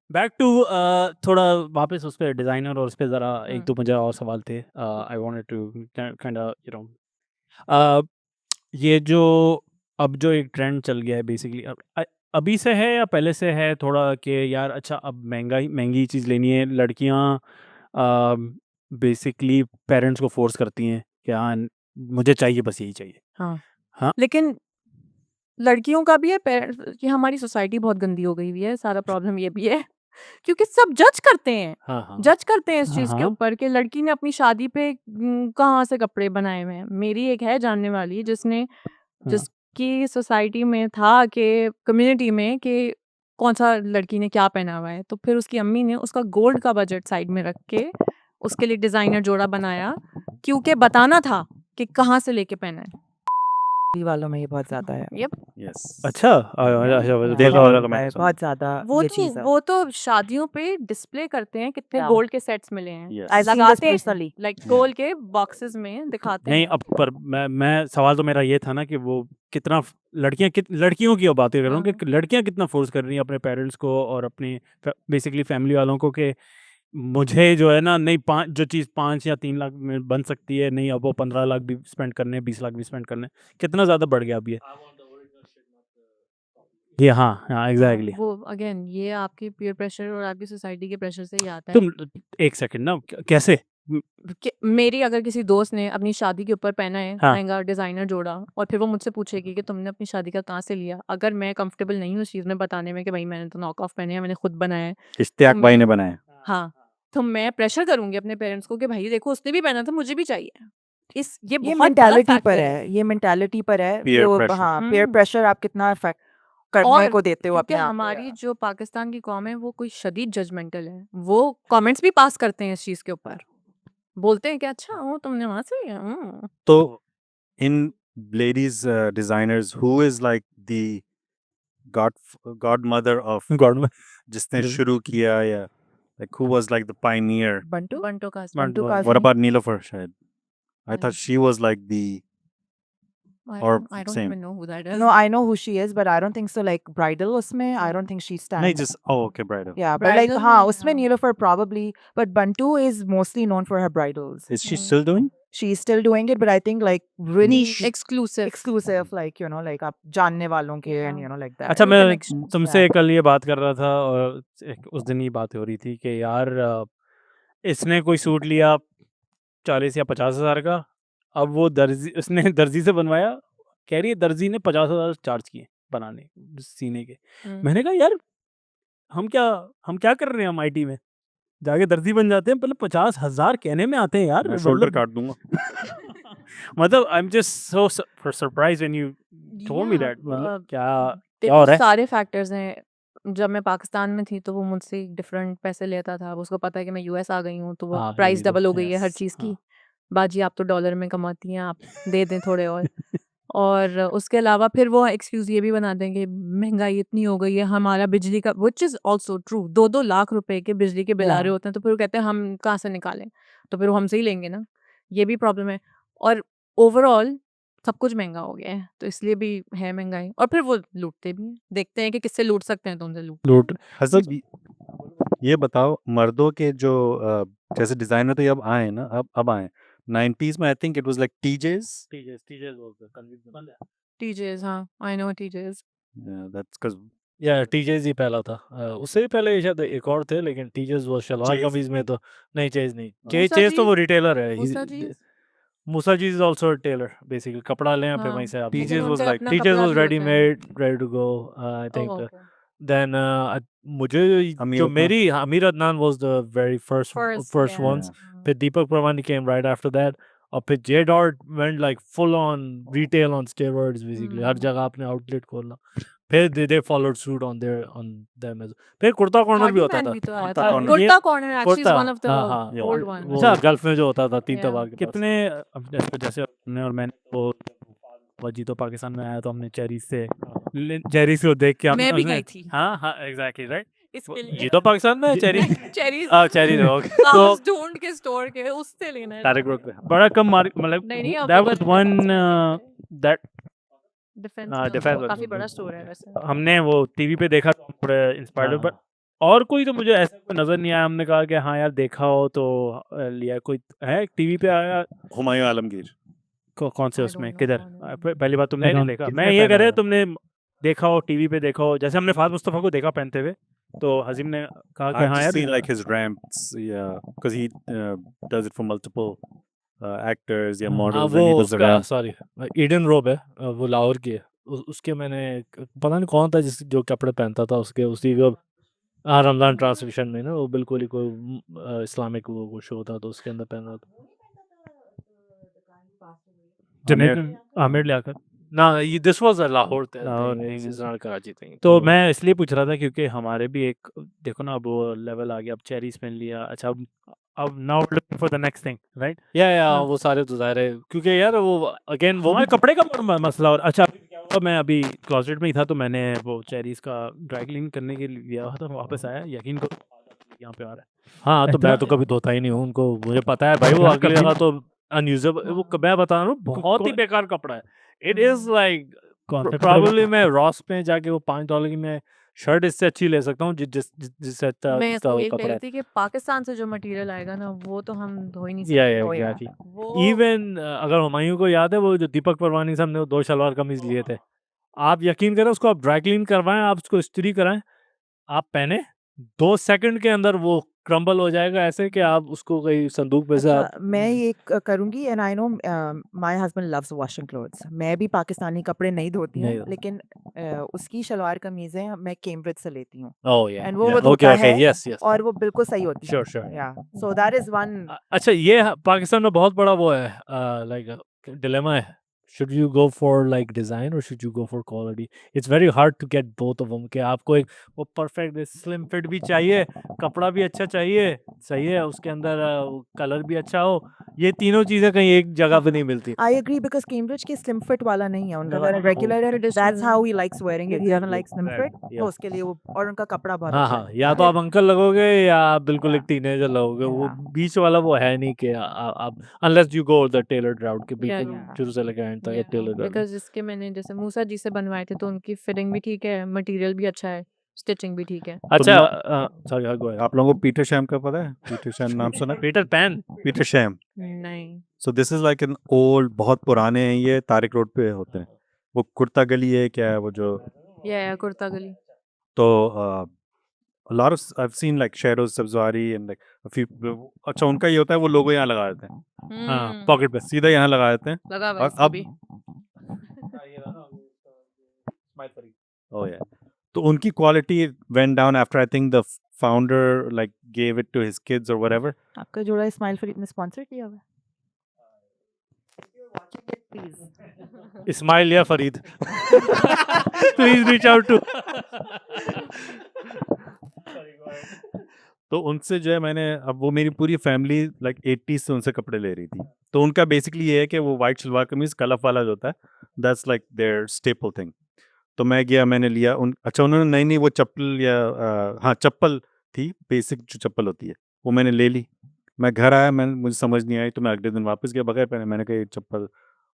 Back to थोड़ा वापस उस पे डिज़ाइनर और उस पे ज़रा एक दो मुझे और सवाल थे। I wanted to kind of uh, ये जो अब जो एक ट्रेंड चल गया है बेसिकली अभी से है या पहले से है थोड़ा कि यार अच्छा अब महंगी चीज़ लेनी है लड़कियाँ बेसिकली पेरेंट्स को फोर्स करती हैं कि हाँ मुझे चाहिए बस यही चाहिए। हाँ हाँ लेकिन लड़कियों का भी है कि हमारी सोसाइटी बहुत गंदी हो गई हुई है, सारा प्रॉब्लम ये भी है क्योंकि सब जज करते हैं हाँ हाँ जज करते हैं इस हाँ चीज के हाँ ऊपर कि लड़की ने अपनी शादी पे कहाँ से कपड़े बनाए हुए हैं। मेरी एक है जानने वाली हाँ जिसकी सोसाइटी में था कि कम्युनिटी में कि कौन सा लड़की ने क्या पहना हुआ है, तो फिर उसकी अम्मी ने उसका गोल्ड का बजट साइड में रख के उसके लिए डिजाइनर जोड़ा बनाया क्योंकि बताना था कि कहाँ से लेके पहना है। वालों में ये बहुत ज्यादा है। यप अच्छा अच्छा Yeah, देखा बहुत वाला होता मैं है, बहुत ज्यादा वो ये तो चीज है। वो तो शादियों पे डिस्प्ले करते हैं कितने Yeah. गोल्ड के सेट्स मिले हैं। Yes. I've seen this लगाते हैं personally. लाइक गोल्ड के बॉक्सेस में दिखाते नहीं हैं। अब पर मैं सवाल तो मेरा ये था ना कि वो कितना लड़कियों की अब बातें कर रहा हूँ हाँ। कि लड़कियां कितना फोर्स कर रही हैं अपने पेरेंट्स को और अपनी बेसिकली फैमिली वालों को कि मुझे जो है ना नहीं जो चीज़ 5 या 3 लाख में बन सकती है नहीं अब वो 15 लाख भी स्पेंड करने 20 लाख भी स्पेंड करने कितना ज़्यादा बढ़ गया अब ये हाँ हाँ एग्जैक्टली। वो अगेन ये आपके पीयर प्रेशर और आपकी सोसाइटी के प्रेशर से ही आता है। तुम एक सेकंड ना कैसे मेरी अगर किसी दोस्त ने अपनी शादी के ऊपर पहना है हाँ महंगा डिजाइनर जोड़ा और फिर वो मुझसे पूछेगी कि तुमने अपनी शादी का कहाँ से लिया, अगर मैं कंफर्टेबल नहीं हूँ उस चीज़ में बताने में कि भाई मैंने तो नॉक ऑफ पहने हैं, मैंने खुद बनाया है, इश्तियाक तो भाई ने बनाया। हाँ तो मैं प्रेशर करूंगी अपने पेरेंट्स को कि भाई देखो उसने भी पहना था मुझे भी चाहिए। ये ये बहुत बड़ा मेंटालिटी फैक्टर पर है। है, ये मेंटालिटी पर है। Peer जो pressure. हाँ पेयर हम्म। प्रेशर आप कितना इफेक्ट करने और को देते हो क्योंकि अपने आप हमारी जो पाकिस्तान की कौम है वो कोई शदीद जजमेंटल है, वो कमेंट्स भी पास करते हैं इस चीज़ के ऊपर, बोलते हैं कि अच्छा वो तुमने वहां से लिया। So, in ladies designers, who is like the god godmother of government जिसने शुरू किया या like who was like the pioneer? Bantu बंटो का Bantu What What Kazmi. about Neelofer Shahid? I thought she was like the or I don't same. even know who that is. No, I know who she is, but I don't think so. Like bridal उसमें, I don't think she No, stands. just okay, bridal. Yeah, but like Bridal हाँ में, उसमें हाँ। Neelofer probably, but Bantu is mostly known for her bridals. Is she still doing? She's still doing it, but I think like really Exclusive. exclusive, like you know, like आप जानने वालों के and Yeah. you know like that. अच्छा True मैं connections. तुमसे Yeah. कल ये बात कर रहा था और उस दिन ये बात हो रही थी कि यार इसने कोई सूट लिया 40 या 50 हज़ार का, अब वो उसने दर्जी से बनवाया, कह रही है दर्जी ने 50 हज़ार चार्ज किए बनाने सीने के। मैंने कहा यार हम क्या कर रहे हैं हम IT में जाके दर्जी बन जाते हैं, पहले 50 हज़ार कहने में आते हैं यार मैं शोल्डर मतलब काट दूंगा। मतलब I am just so surprise when you told me Yeah, that मतलब क्या देखो हो रहा है? सारे फैक्टर्स हैं। जब मैं पाकिस्तान में थी तो वो मुझसे डिफरेंट पैसे लेता था, उसको पता है कि मैं US आ गई हूँ तो वो हाँ, प्राइस ये तो डबल हो गई है हर यस चीज़ की। हाँ। बाजी आप तो डॉलर में कमाती हैं, आप दे दें थोड़े और उसके अलावा फिर वो एक्सक्यूज़ ये भी बना देंगे महंगाई इतनी हो गई है, हमारा बिजली का, which is also true, 2-2 lakh रुपए के बिजली के बिल आ Yeah. रहे होते हैं, तो फिर वो कहते हैं हम कहाँ से निकालें? तो फिर वो हमसे ही लेंगे ना, ये भी प्रॉब्लम है। और ओवरऑल सब कुछ महँगा हो गया है, तो इसलिए भी है महँगाई और फिर वो लूटते भी हैं, देखते हैं कि किससे लूट सकते हैं तो उनसे लूट। लूट हसन ये बताओ मर्दों के जो जैसे डिजाइनर तो ये अब आए ना अब आए 90s में I think it was like teases teases बोलते हैं कन्विंस टीजेस, हाँ, I know teases. That's cuz या टीजेस ही पहला था उससे भी पहले शायद एक और थे लेकिन टीजेस वो शलवार Chase. कमीज में तो नहीं चेज नहीं मूसा चेज तो जी, वो रिटेलर है मूसा जी, मूसा जी इज आल्सो टेलर बेसिकली कपड़ा लें फिर हाँ, वहीं से आप लेकिन TJs was उनका like अपना टीचर्स कपड़ा वाज भी रेडी होता है। Made ready to go I oh, think okay. Then मुझे Amir जो Adnan. मेरी Amir Adnan was the very first first, first या। वंस फिर Deepak Parwani came right after that और फिर J dot went like full on retail on steroids basically हर जगह आपने आउटलेट खोलना फिर they followed suit on them फिर कुर्ता कॉर्नर भी थॉटी होता मैन था भी तो आया कुर्ता था। corner. Kurta corner actually is kurta one of the हाँ हाँ Yeah. Old one. अच्छा गल्फ में जो होता था 3 Yeah. तबाक के पास। कितने अब जैसे हमने और मैंने वो वजी तो पाकिस्तान में आया तो हमने चेरी से वो देख के मैं भी हमने गई थी हाँ हाँ एग्जैक्टली राइट इसके लिए। जी तो पाकिस्तान में है चेरी चेरीज चेरी ओके तो कागज ढूंढ के स्टोर के उससे लेना है। तारिक रोड पे बड़ा कम मार्क मतलब नहीं अब दैट तो वाज बड़े वन दैट डिफेंस डिफेंस काफी बड़ा स्टोर है वैसे। हमने वो टीवी पे देखा तो थोड़े इंस्पायर्ड हाँ, बट और कोई तो मुझे ऐसा कोई नज़र नहीं आया, हमने कहा कि हाँ यार देखा हो तो लिया। कोई है टीवी पे आया? हुमायूं आलमगीर कौन से I उसमें, don't know किधर? कौन है वो। पहली बात तुमने नहीं, कौन देखा? किसने मैं ये कह पहना रहा हुआ? तुमने देखा हो टीवी पे, देखा हो, जैसे हमने फात मुस्तफ़ा को देखा पहनते हुए, तो हज़ीम ने कहा कि I've हाँ just यार seen like his ramps, yeah, because he does it for multiple actors, yeah, हाँ models, वो and he does the उसका ramp. सॉरी ईडन रोब है, वो लाहौर की है। उसके मैंने पता नहीं कौन था जिस जो कपड़े पहनता था उसके, उसी को हाँ रमजान ट्रांसमिशन में ना, वो बिल्कुल ही कोई इस्लामिक वो शो था, तो उसके अंदर पहना था। जनेद आमिर लियाकत। ना ये this was Lahore Lahore, thing, is not Karachi thing. तो मैं इसलिए पूछ रहा था क्योंकि हमारे भी एक, देखो ना अब वो लेवल आ गया, अब चेरीज पहन लिया, अच्छा अब now looking for the next thing, right? या हाँ। वो सारे तो ज़ाहिर है, क्योंकि यार वो अगेन वो हमारे कपड़े का मसला। और अच्छा अभी क्या हुआ, मैं अभी क्लोजेट में ही था तो मैंने वो चेरीज का ड्राई क्लीन करने के लिए लिया था, वापस आया, यकीन करो यहाँ पे आ रहा है। हाँ तो मैं इतना- तो कभी धोता ही नहीं हूँ उनको, मुझे पता है भाई वो यार अगली कभी- जगह तो अनयूजेबल, वो मैं बता रहा हूँ बहुत ही कौन- बेकार कपड़ा है। इट इज लाइक कौन सा कपड़े प्रॉब्ली मैं रॉस पे जाके वो $5 की मैं शर्ट इससे अच्छी ले सकता हूँ जिससे अच्छा मैं इसका इसको वो ये कह कपड़ा रही है। थी कि पाकिस्तान से जो मटेरियल आएगा ना वो तो हम धो ही नहीं या सकते। Oh, yeah. एग्जैक्टली। वो इवन अगर हुमायूं को याद है वो जो दीपक परवानी साहब ने वो 2 शलवार कमीज लिए थे, आप यकीन करें उसको आप ड्राई क्लीन करवाएं, आप उसको इस्त्री कराएं, आप पहने 2 सेकंड के अंदर वो क्रम्बल हो जाएगा ऐसे कि आप उसको कहीं संदूक पे से आप अच्छा मैं ये करूंगी and I know my husband loves washing clothes. मैं भी पाकिस्तानी कपड़े नहीं धोती नहीं हूँ, लेकिन उसकी शलवार कमीजें मैं कैम्ब्रिज से लेती हूँ ओह या एंड वो धोता ओके है यस यस और वो बिल्कुल सही होती है। Sure sure. या सो दैट इज वन। अच्छा ये पाकिस्तान में बहुत बड़ा वो है लाइक डिलेमा है, should you go for like design or should you go for quality? It's very hard to get both of them कि आपको एक वो परफेक्ट स्लिम फिट भी चाहिए, कपड़ा भी अच्छा चाहिए, सही है, उसके अंदर कलर भी अच्छा हो, ये तीनों चीजें कहीं एक जगह पे नहीं मिलती। आई एग्री बिकॉज कैम्ब्रिज के स्लिम फिट वाला नहीं है उनका, No, no, रेगुलर है, traditional that's how he likes wearing it, he doesn't like slim Exactly, fit, yeah. तो उसके लिए वो, और उनका कपड़ा बहुत हाँ अच्छा हाँ, है। या तो आप अंकल लगोगे या आप बिल्कुल एक Yeah. टीनेजर लगोगे, वो Yeah. बीच वाला वो है नहीं कि आप unless you go the tailored route के बिल्कुल yeah. शुरू से लेकर एंड तक टेलर्ड राउट। बिकॉज इसके मैंने जैसे मूसा जी से बनवाए थे तो उनकी फिटिंग भी ठीक है, मटेरियल भी अच्छा है, स्टिचिंग भी ठीक है। अच्छा सॉरी गो आप लोगों को पीटर शैम का पता है? पीटर शैम नाम सुना है? Peter Pan Peter Sham. नहीं so this is like an old, बहुत पुराने हैं ये, तारिक रोड पे होते हैं। वो कुर्ता गली है क्या है वो जो, या कुर्ता गली। तो a lot of I've seen like Shadows Sabzwari and like a few, अच्छा उनका ये होता है वो लोगो यहाँ लगा देते हैं, हाँ पॉकेट पे सीधा यहाँ लगा देते हैं। लगा हुआ और इसको अब भी। oh yeah, तो उनकी quality went down after I think the founder like gave it to his kids or whatever. आपका जोड़ा इस्माइल फरीद ने स्पॉन्सर किया हुआ है? प्लीज इस्माइल या Farid please reach out to. तो उनसे जो है मैंने, अब वो मेरी पूरी फैमिली लाइक 80s से उनसे कपड़े ले रही थी, तो उनका बेसिकली ये है कि वो वाइट शलवार कमीज कलफ वाला जो होता है, that's like their staple thing. तो मैं गया, मैंने लिया अच्छा उन्होंने नई नई वो चप्पल या हाँ चप्पल थी, बेसिक जो चप्पल होती है वो मैंने ले ली। मैं घर आया, मुझे समझ नहीं आई, तो मैं अगले दिन वापस गया बगैर पहने, मैंने कहा ये चप्पल,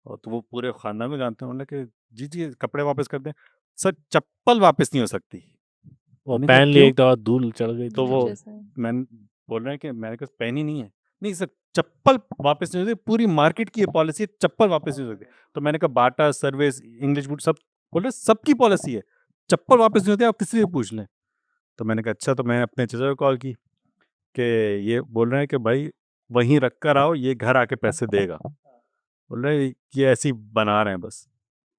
और तो वो पूरे खानदान में जानते हैं, उन्होंने कहा जी जी कपड़े वापस कर दें। सर चप्पल वापस नहीं हो सकती। वो मैंने कहा, पहन लिए "क्यों?" एक दफा धूल चढ़ गई तो वो जैसा है। मैंने बोल रहे हैं कि मैंने कहा पहनी नहीं है, नहीं सर चप्पल वापस नहीं होती, पूरी मार्केट की ये पॉलिसी है, चप्पल वापस नहीं हो सकती। तो मैंने कहा बाटा सर्विस इंग्लिश बूट सब, बोल रहे सबकी पॉलिसी है, चप्पल वापस नहीं होती, आप किसी से पूछ लें। तो मैंने कहा अच्छा, तो मैं अपने चचा को कॉल की कि ये बोल रहे हैं कि भाई वहीं रख कर आओ, ये घर आके पैसे देगा। बोल रहे ये ऐसे ही बना रहे हैं बस।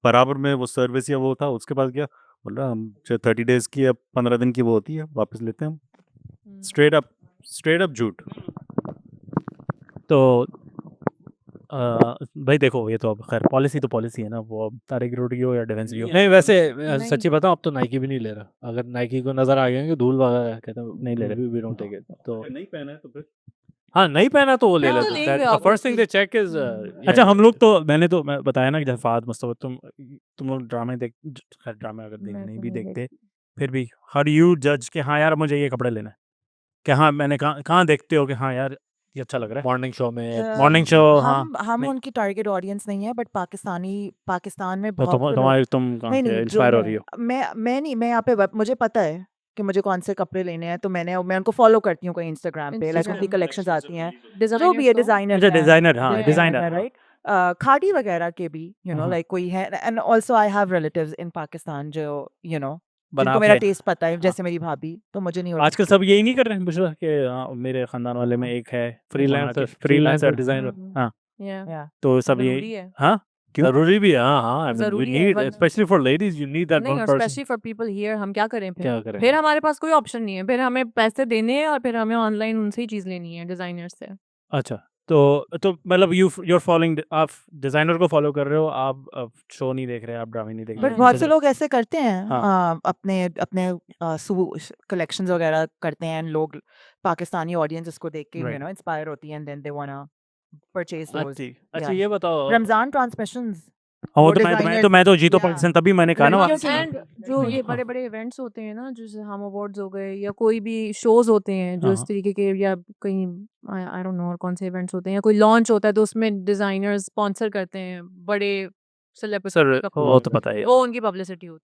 बराबर में वो सर्विस या वो था, उसके पास गया, बोल रहा हम 30 डेज की या 15 दिन की वो होती है, वापस लेते हैं हम। स्ट्रेट अप झूठ। तो भाई देखो ये तो अब खैर पॉलिसी तो पॉलिसी है ना, वो अब तारिक रोड की हो या डिफेंस की हो। नहीं वैसे नहीं। सच्ची बताऊं अब तो नाइकी भी नहीं ले रहा, अगर नाइकी को नजर आ गया कि धूल वगैरह कहता हूं नहीं ले रहे। We don't take it. तो नहीं पहना है तो फिर हाँ नहीं पहना तो वो ले हाँ, लेते तो हैं, लेंगे the first thing they obviously। Check is अच्छा हम लोग तो मैं बताया ना कि जैसे फाद मुस्तफा तुम लोग ड्रामे देख, खैर ड्रामे अगर मैं नहीं तो भी नहीं देखते फिर भी हाउ डू यू जज कि हाँ यार मुझे ये कपड़े लेना है, कि हाँ मैंने कहाँ देखते हो कि हाँ यार ये अच्छा लग रहा है? मॉर्निंग शो में मॉर्निंग शो, हाँ हम नहीं। उनकी टारगेट ऑडियंस नहीं है, बट पाकिस्तान में तो बहुत से लोग, तुम्हारे तुम कहाँ नहीं से नहीं जो इंस्पायर हो रही हो? मैं नहीं, मैं यहाँ पे मुझे पता है कि मुझे कौन से कपड़े लेने हैं, तो मैं उनको फॉलो करती हूँ कोई इंस्टाग्राम पे, लाइक उनकी Instagram. कलेक्शंस आती हैं, जो डिजाइनर भी है तो डिजाइनर अच्छा डिजाइनर, हाँ Yeah. डिजाइनर, राइट, खादी वगैरह के भी हाँ। लाइक कोई है, and also I have relatives in Pakistan जो बना जिनको मेरा के टेस्ट पता है, हाँ। जैसे मेरी भाभी, तो मुझे नहीं होता आजकल सब यही नहीं कर रहे हैं बुशरा के मेरे खानदान वाले में एक है Freelancer, फ्रीलांसर freelancer designer. हाँ Yeah. Yeah. तो सब जरूरी ये है हाँ क्यों जरूरी भी है हाँ I mean we जरूरी है, need वरना- especially for ladies you need that नहीं, one और person specially for people here हम क्या करें क्या करें फिर हमारे पास कोई ऑप्शन नहीं है, फिर हमें पैसे देने हैं और फिर हमें ऑनलाइन उनसे ही चीज लेनी है डिजाइनर से। अच्छा तो मतलब you're following आप डिजाइनर को फॉलो कर रहे हो, आप शो नहीं देख रहे, आप ड्रामे नहीं देख बट रहे, हाँ। बहुत से लोग ऐसे करते हैं, हाँ। अपने अपने कलेक्शंस वगैरह करते हैं, लोग पाकिस्तानी ऑडियंस उसको देख के Right. इंस्पायर होती है, and then they wanna purchase those. अच्छा ये बताओ रमजान ट्रांसमिशंस हाँ वो वो तो designers- मैं तो जीतो Yeah. पाकिस्तान तभी मैंने कहा ना लड़कियों वहाँ के- एंड जो ये हाँ। बड़े बड़े इवेंट्स होते हैं ना, जैसे हम अवार्ड्स हो गए या कोई भी शोज होते हैं जो इस हाँ। तरीके के, या कहीं आई डोंट नो और कौन से इवेंट्स होते हैं, या कोई लॉन्च होता है तो उसमें डिजाइनर्स स्पॉन्सर करते हैं बड़े सेलिब्रिटी सर वो तो पता है वो उनकी पब्लिसिटी होती है।